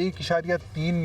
1.3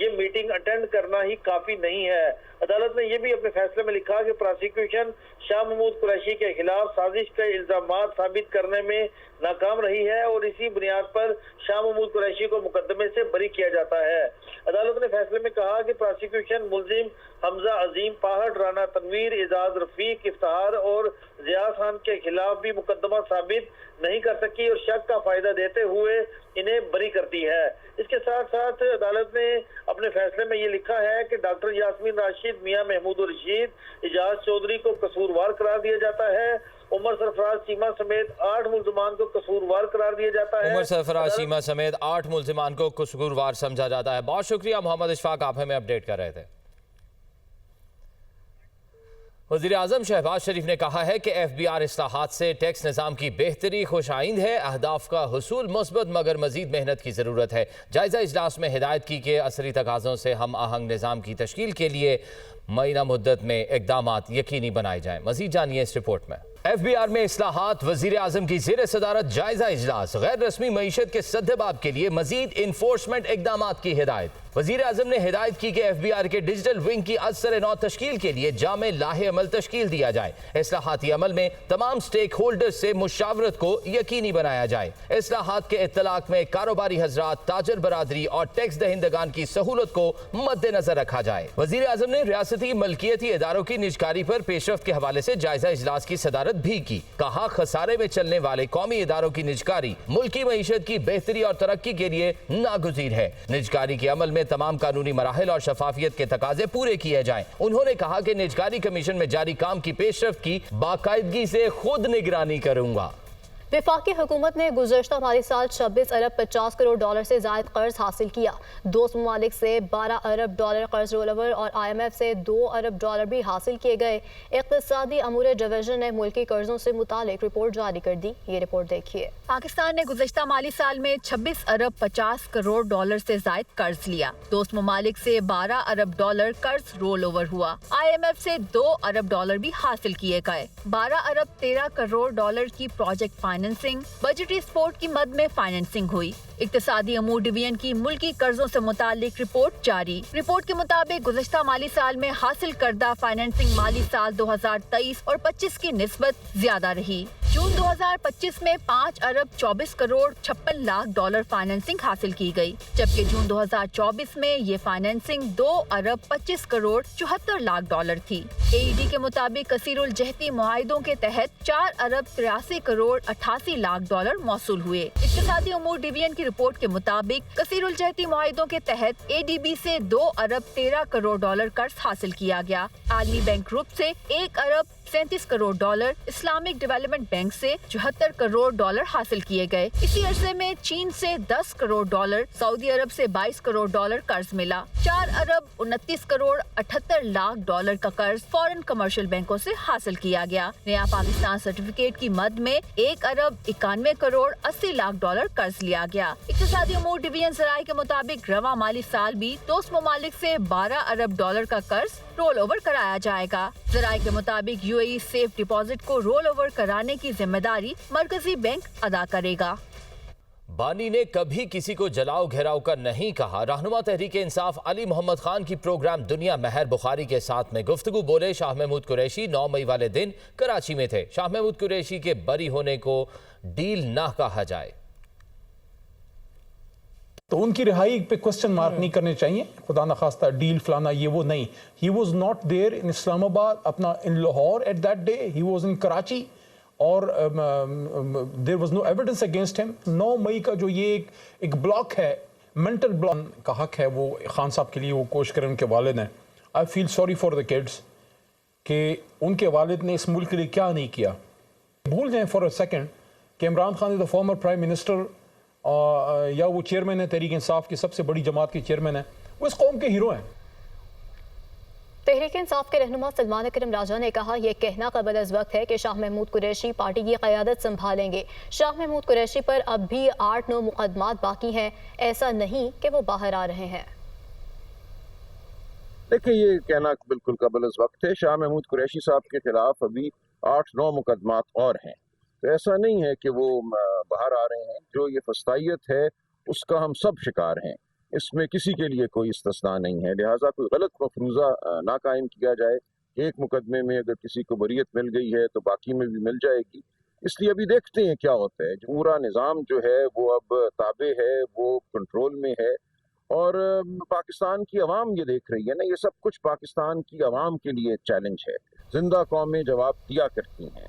یہ meeting attend کرنا ہی کافی نہیں ہے۔ عدالت نے یہ بھی اپنے فیصلے میں لکھا کہ پراسیکیوشن شاہ محمود قریشی کے خلاف سازش کے الزامات ثابت کرنے میں ناکام رہی ہے اور اسی بنیاد پر شاہ محمود قریشی کو مقدمے سے بری کیا جاتا ہے۔ عدالت نے فیصلے میں کہا کہ پراسیکیوشن ملزم حمزہ عظیم، پاہڑ، رانا تنویر، اعزاز رفیق، افتخار اور ضیاء خان کے خلاف بھی مقدمہ ثابت نہیں کر سکی اور شک کا فائدہ دیتے ہوئے انہیں بری کرتی ہے۔ اس کے ساتھ ساتھ عدالت نے اپنے فیصلے میں یہ لکھا ہے کہ ڈاکٹر یاسمین راشد، میاں محمود الرشید، اجاز چودھری کو قصوروار قرار دیا جاتا ہے۔ عمر سرفراز چیمہ سمیت 8 ملزمان کو قصوروار قرار دیا جاتا ہے۔ عمر سرفراز چیمہ سمیت 8 ملزمان کو قصوروار سمجھا جاتا ہے۔ بہت شکریہ محمد اشفاق، آپ ہمیں اپڈیٹ کر رہے تھے۔ وزیر اعظم شہباز شریف نے کہا ہے کہ ایف بی آر اصلاحات سے ٹیکس نظام کی بہتری خوش آئند ہے، اہداف کا حصول مثبت مگر مزید محنت کی ضرورت ہے۔ جائزہ اجلاس میں ہدایت کی کہ عصری تقاضوں سے ہم آہنگ نظام کی تشکیل کے لیے معینہ مدت میں اقدامات یقینی بنائے جائیں۔ مزید جانیے اس رپورٹ میں۔ ایف بی آر میں اصلاحات، وزیر اعظم کی زیر صدارت جائزہ اجلاس، غیر رسمی معیشت کے سدباب کے لیے مزید انفورسمنٹ اقدامات کی ہدایت۔ وزیر اعظم نے ہدایت کی کہ ایف بی آر کے ڈیجیٹل ونگ کی از سر نو تشکیل کے لیے جامع لاہ عمل تشکیل دیا جائے۔ اصلاحاتی عمل میں تمام سٹیک ہولڈرز سے مشاورت کو یقینی بنایا جائے۔ اصلاحات کے اطلاق میں کاروباری حضرات، تاجر برادری اور ٹیکس دہندگان کی سہولت کو مد نظر رکھا جائے۔ وزیر اعظم نے ریاستی ملکیتی اداروں کی نجکاری پر پیش رفت کے حوالے سے جائزہ اجلاس کی صدارت بھی کی۔ کہا خسارے میں چلنے والے قومی اداروں کی نجکاری ملکی معیشت کی بہتری اور ترقی کے لیے ناگزیر ہے۔ نجکاری کے عمل میں تمام قانونی مراحل اور شفافیت کے تقاضے پورے کیے جائیں۔ انہوں نے کہا کہ نجکاری کمیشن میں جاری کام کی پیش رفت کی باقاعدگی سے خود نگرانی کروں گا۔ وفاقی حکومت نے گزشتہ مالی سال 26 ارب 50 کروڑ ڈالر سے زائد قرض حاصل کیا۔ دوست ممالک سے 12 ارب ڈالر قرض رول اوور اور آئی ایم ایف سے 2 ارب ڈالر بھی حاصل کیے گئے۔ اقتصادی امور ڈویژن نے ملکی قرضوں سے متعلق رپورٹ جاری کر دی۔ یہ رپورٹ دیکھیے۔ پاکستان نے گزشتہ مالی سال میں 26 ارب 50 کروڑ ڈالر سے زائد قرض لیا۔ دوست ممالک سے 12 ارب ڈالر قرض رول اوور ہوا۔ آئی ایم ایف سے 2 ارب ڈالر بھی حاصل کیے گئے۔ 12 ارب 13 کروڑ ڈالر کی پروجیکٹ فائننسنگ، بجٹری سپورٹ کی مد میں فائننسنگ ہوئی۔ اقتصادی امور ڈویژن کی ملکی قرضوں سے متعلق رپورٹ جاری۔ رپورٹ کے مطابق گزشتہ مالی سال میں حاصل کردہ فائننسنگ مالی سال 2023 اور 25 کی نسبت زیادہ رہی۔ جون 2025 میں 5 ارب 24 کروڑ 56 لاکھ ڈالر فائننسنگ حاصل کی گئی، جبکہ جون 2024 میں یہ فائننسنگ 2 ارب 25 کروڑ 74 لاکھ ڈالر تھی۔ اے ای ڈی کے مطابق کثیر الجہتی معاہدوں کے تحت 4 ارب 83 کروڑ 88 لاکھ ڈالر موصول ہوئے۔ اقتصادی امور ڈویژن کی رپورٹ کے مطابق کثیر الجہتی معاہدوں کے تحت اے ڈی بی سے 2 ارب 13 کروڑ ڈالر قرض حاصل کیا گیا، عالمی بینک گروپ سے 1 ارب 37 crore dollar, Islamic development bank سے 74 کروڑ ڈالر حاصل کیے گئے۔ اسی عرصے میں چین سے 10 کروڑ ڈالر، سعودی عرب سے 22 کروڑ ڈالر قرض ملا۔ 4 ارب 29 کروڑ 78 لاکھ ڈالر کا قرض فورن کمرشل بینکوں سے حاصل کیا گیا۔ نیا پاکستان سرٹیفکیٹ کی مد میں 1 ارب 91 کروڑ 80 لاکھ ڈالر قرض لیا گیا۔ اقتصادی امور ڈویژن ذرائع کے مطابق رواں مالی سال بھی دوست ممالک سے 12 ارب ڈالر کا قرض رول اوور کرایا جائے گا۔ ذرائع کے مطابق U A E safe deposit کو رول اوور کرانے کی ذمہ داری مرکزی بینک ادا کرے گا۔ بانی نے کبھی کسی کو جلاؤ گھیراؤ کا نہیں کہا۔ رہنما تحریک انصاف علی محمد خان کی پروگرام دنیا مہر بخاری کے ساتھ میں گفتگو بولے شاہ محمود قریشی 9 مئی والے دن کراچی میں تھے۔ شاہ محمود قریشی کے بری ہونے کو ڈیل نہ کہا جائے تو ان کی رہائی پہ کوسچن مارک نہیں کرنے چاہیے، خدا نخواستہ ڈیل فلانا یہ وہ نہیں۔ He was not there in Islamabad آباد، اپنا in Lahore at that day, he was in Karachi, اور there was no evidence against him. 9 مئی کا جو یہ ایک بلاک ہے، مینٹل بلاک کا حق ہے وہ خان صاحب کے لیے وہ کوشش کریں، ان کے والد ہیں۔ I feel sorry for the kids کہ ان کے والد نے اس ملک کے لیے کیا نہیں کیا۔ بھول جائیں فار اے سیکنڈ کہ Imran Khan the former prime minister یا وہ چیئرمین ہے تحریک انصاف کی سب سے بڑی جماعت کے چیئرمین ہیں، وہ اس قوم کے ہیرو ہیں۔ تحریک انصاف کے رہنما سلمان اکرم راجہ نے کہا یہ کہنا قبل از وقت ہے کہ شاہ محمود قریشی پارٹی کی قیادت سنبھالیں گے۔ شاہ محمود قریشی پر اب بھی 8-9 مقدمات باقی ہیں، ایسا نہیں کہ وہ باہر آ رہے ہیں۔ دیکھیں یہ کہنا بالکل قبل از وقت ہے۔ شاہ محمود قریشی صاحب کے خلاف ابھی 8-9 مقدمات اور ہیں، تو ایسا نہیں ہے کہ وہ باہر آ رہے ہیں۔ جو یہ فسطائیت ہے اس کا ہم سب شکار ہیں۔ اس میں کسی کے لیے کوئی استثناء نہیں ہے، لہٰذا کوئی غلط مفروضہ نہ قائم کیا جائے کہ ایک مقدمے میں اگر کسی کو بریت مل گئی ہے تو باقی میں بھی مل جائے گی۔ اس لیے ابھی دیکھتے ہیں کیا ہوتا ہے۔ پورا نظام جو ہے وہ اب تابع ہے، وہ کنٹرول میں ہے، اور پاکستان کی عوام یہ دیکھ رہی ہے نا، یہ سب کچھ پاکستان کی عوام کے لیے چیلنج ہے۔ زندہ قومیں جواب دیا کرتی ہیں۔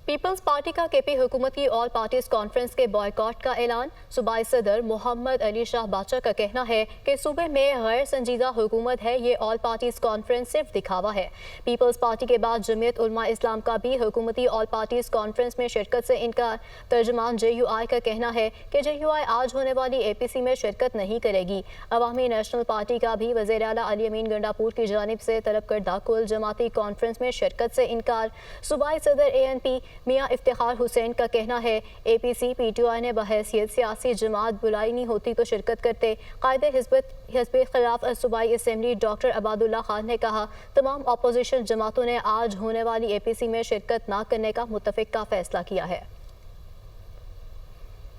پیپلز پارٹی کا کے پی حکومت کی آل پارٹیز کانفرنس کے بائیکاٹ کا اعلان۔ صوبائی صدر محمد علی شاہ باچا کا کہنا ہے کہ صوبے میں غیر سنجیدہ حکومت ہے، یہ آل پارٹیز کانفرنس صرف دکھاوا ہے۔ پیپلز پارٹی کے بعد جمعیت علماء اسلام کا بھی حکومتی آل پارٹیز کانفرنس میں شرکت سے انکار۔ ترجمان جے یو آئی کا کہنا ہے کہ جے یو آئی آج ہونے والی اے پی سی میں شرکت نہیں کرے گی۔ عوامی نیشنل پارٹی کا بھی وزیر اعلیٰ علی امین گنڈاپور کی جانب سے طلب کردہ کل جماعتی کانفرنس میں شرکت سے انکار۔ صوبائی صدر اے این پی میاں افتخار حسین کا کہنا ہے اے پی سی پی ٹی آئی نے بحیثیت سیاسی جماعت بلائی نہیں ہوتی تو شرکت کرتے۔ قائد حزب خلاف صوبائی اسمبلی ڈاکٹر عباد اللہ خان نے کہا تمام اپوزیشن جماعتوں نے آج ہونے والی اے پی سی میں شرکت نہ کرنے کا متفقہ فیصلہ کیا ہے۔